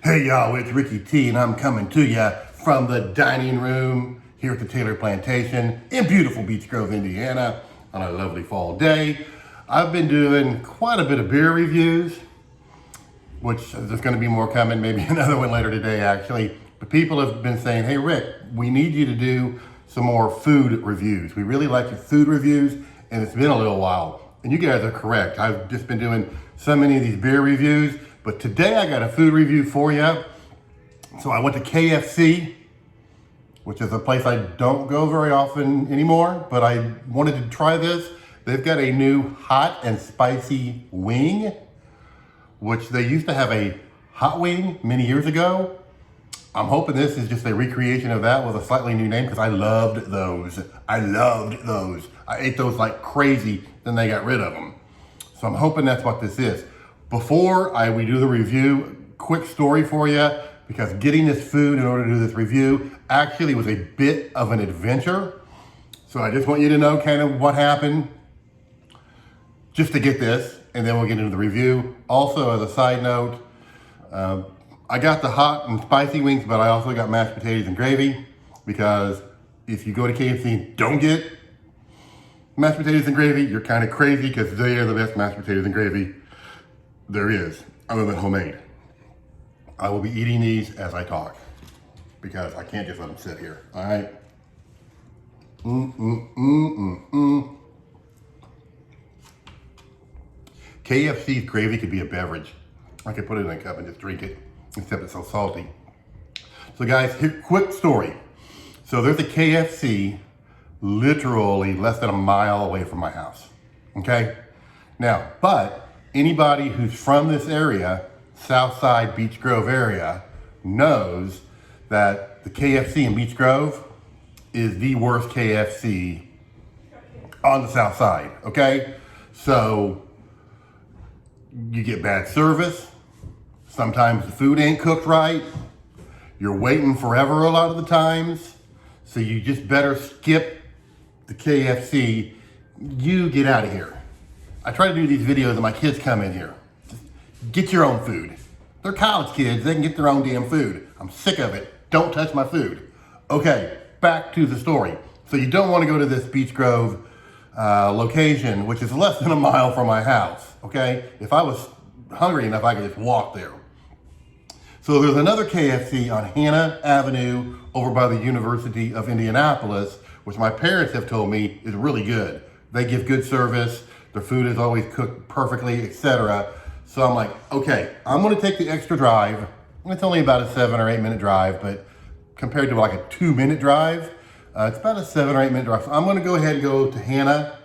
Hey y'all, it's Ricky T and I'm coming to you from the dining room here at the Taylor Plantation in beautiful Beech Grove, Indiana on a lovely fall day. I've been doing quite a bit of beer reviews, which there's going to be more coming, maybe another one later today actually. But people have been saying, hey Rick, we need you to do some more food reviews. We really like your food reviews and it's been a little while. And you guys are correct. I've just been doing so many of these beer reviews. But today I got a food review for you. So I went to KFC, which is a place I don't go very often anymore, but I wanted to try this. They've got a new hot and spicy wing, which they used to have a hot wing many years ago. I'm hoping this is just a recreation of that with a slightly new name because I loved those. I ate those like crazy, then they got rid of them. So I'm hoping that's what this is. Before we do the review, quick story for you, because getting this food in order to do this review actually was a bit of an adventure. So I just want you to know kind of what happened just to get this, and then we'll get into the review. Also, as a side note, I got the hot and spicy wings, but I also got mashed potatoes and gravy, because if you go to KFC and don't get mashed potatoes and gravy, you're kind of crazy, because they are the best mashed potatoes and gravy there is, other than homemade. I will be eating these as I talk because I can't just let them sit here, all right? KFC's gravy could be a beverage. I could put it in a cup and just drink it, except it's so salty. So guys, here, quick story. So there's a KFC literally less than a mile away from my house, okay? Now, but anybody who's from this area, Southside Beech Grove area, knows that the KFC in Beech Grove is the worst KFC on the South Side, okay? So you get bad service. Sometimes the food ain't cooked right. You're waiting forever a lot of the times. So you just better skip the KFC. You get out of here. I try to do these videos and my kids come in here. Just get your own food. They're college kids, they can get their own damn food. I'm sick of it. Don't touch my food. Okay, back to the story. So you don't want to go to this Beech Grove location, which is less than a mile from my house, okay? If I was hungry enough, I could just walk there. So there's another KFC on Hannah Avenue over by the University of Indianapolis, which my parents have told me is really good. They give good service. Their food is always cooked perfectly, etc. So I'm like, okay, I'm gonna take the extra drive. It's only about a 7 or 8 minute drive, but compared to like a 2-minute drive, it's about a 7 or 8 minute drive. So I'm gonna go ahead and go to Hannah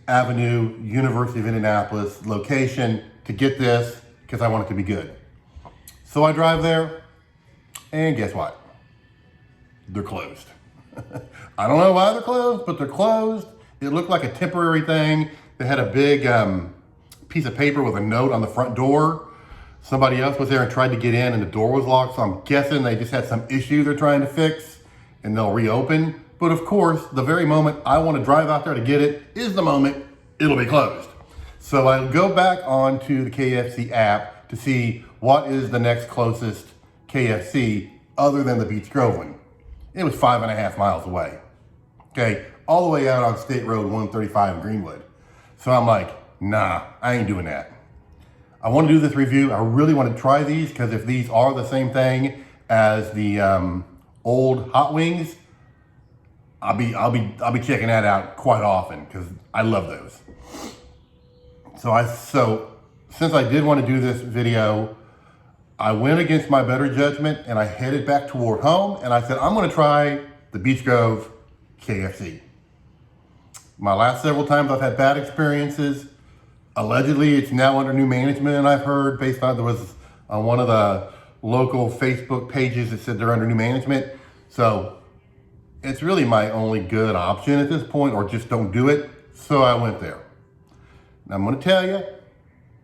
Avenue, University of Indianapolis location to get this because I want it to be good. So I drive there and guess what? They're closed. I don't know why they're closed, but they're closed. It looked like a temporary thing. They had a big piece of paper with a note on the front door. Somebody else was there and tried to get in and the door was locked. So I'm guessing they just had some issue they're trying to fix and they'll reopen. But of course, the very moment I want to drive out there to get it is the moment it'll be closed. So I go back onto the KFC app to see what is the next closest KFC other than the Beech Grove one. It was 5.5 miles away. Okay, all the way out on State Road 135 in Greenwood. So I'm like, nah, I ain't doing that. I want to do this review. I really want to try these because if these are the same thing as the old hot wings, I'll be checking that out quite often because I love those. So since I did want to do this video, I went against my better judgment and I headed back toward home and I said, I'm going to try the Beech Grove KFC. My last several times I've had bad experiences. Allegedly, it's now under new management, I've heard, based on, there was on one of the local Facebook pages that said they're under new management. So it's really my only good option at this point, or just don't do it. So I went there. Now I'm gonna tell you,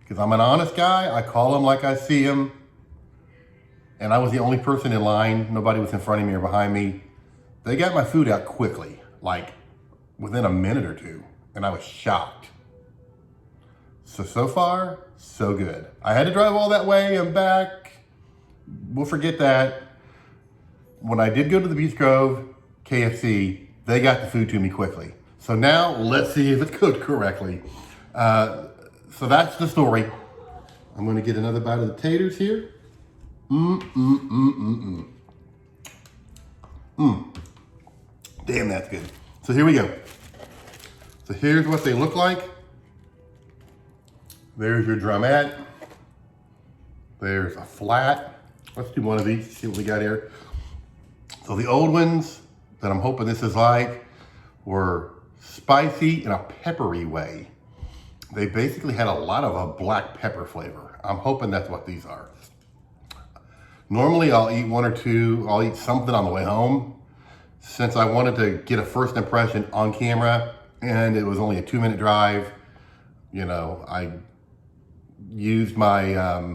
because I'm an honest guy, I call them like I see them. And I was the only person in line. Nobody was in front of me or behind me. They got my food out quickly, like within a minute or two, and I was shocked. So far, so good. I had to drive all that way and back we'll forget that. When I did go to the Beach Grove KFC, they got the food to me quickly. So now let's see if it's cooked correctly. So that's the story. I'm gonna get another bite of the taters here. Damn, that's good. So here we go. So here's what they look like. There's your drumette. There's a flat. Let's do one of these, see what we got here. So the old ones that I'm hoping this is like were spicy in a peppery way. They basically had a lot of a black pepper flavor. I'm hoping that's what these are. Normally I'll eat one or two, I'll eat something on the way home. Since I wanted to get a first impression on camera and it was only a 2-minute drive, you know, I used my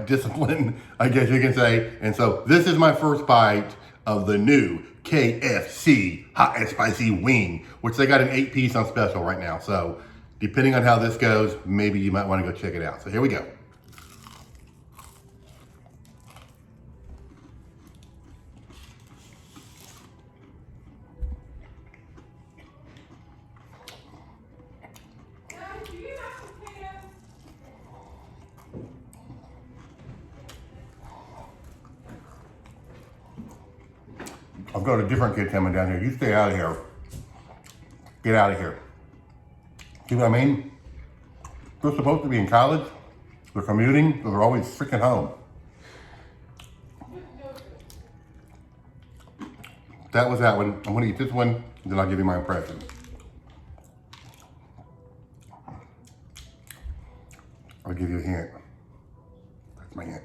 discipline, I guess you can say. And so this is my first bite of the new KFC hot and spicy wing, which they got an 8-piece on special right now. So depending on how this goes, maybe you might want to go check it out. So here we go. I've got a different kid coming down here. You stay out of here. Get out of here. See what I mean? They're supposed to be in college. They're commuting, so they're always freaking home. That was that one. I'm gonna eat this one, then I'll give you my impression. I'll give you a hint. That's my hint.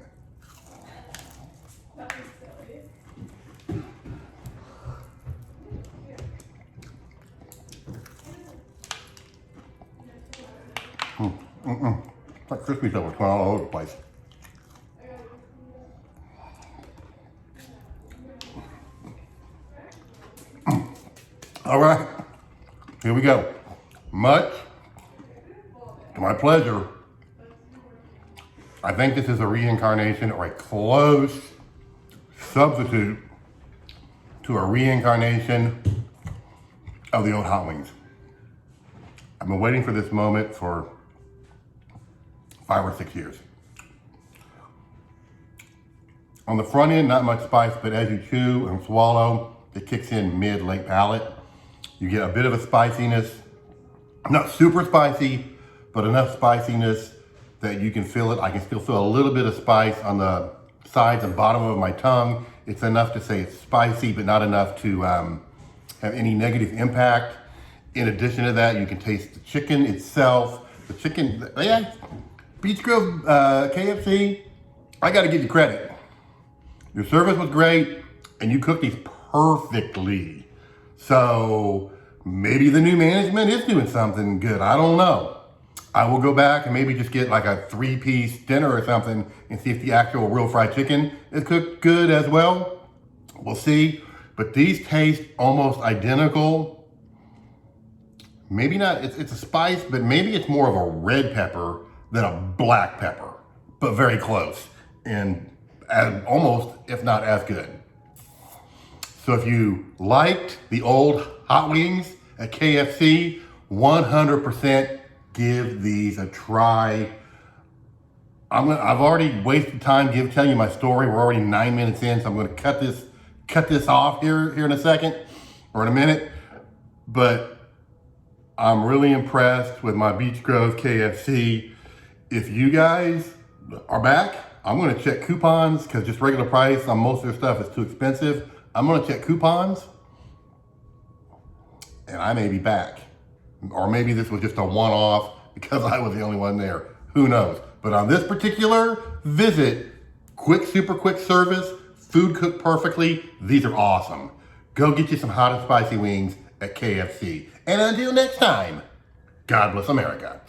It's like crispy stuff was going all over the place. All right, here we go. Much to my pleasure, I think this is a reincarnation or a close substitute to a reincarnation of the old hot wings. I've been waiting for this moment for 5 or 6 years. On the front end, not much spice, but as you chew and swallow, it kicks in mid-late palate. You get a bit of a spiciness, not super spicy, but enough spiciness that you can feel it. I can still feel a little bit of spice on the sides and bottom of my tongue. It's enough to say it's spicy, but not enough to have any negative impact. In addition to that, you can taste the chicken itself. The chicken, yeah, Beach Grove KFC, I gotta give you credit. Your service was great, and you cooked these perfectly. So maybe the new management is doing something good, I don't know. I will go back and maybe just get like a 3-piece dinner or something and see if the actual real fried chicken is cooked good as well. We'll see, but these taste almost identical. Maybe not, it's a spice, but maybe it's more of a red pepper than a black pepper, but very close and almost, if not as good. So if you liked the old hot wings at KFC, 100% give these a try. I've already wasted time telling you my story. We're already 9 minutes in, so I'm gonna cut this off here in a second or in a minute. But I'm really impressed with my Beach Grove KFC. If you guys are back, I'm gonna check coupons because just regular price on most of their stuff is too expensive. I'm gonna check coupons and I may be back. Or maybe this was just a one-off because I was the only one there. Who knows? But on this particular visit, super quick service, food cooked perfectly. These are awesome. Go get you some hot and spicy wings at KFC. And until next time, God bless America.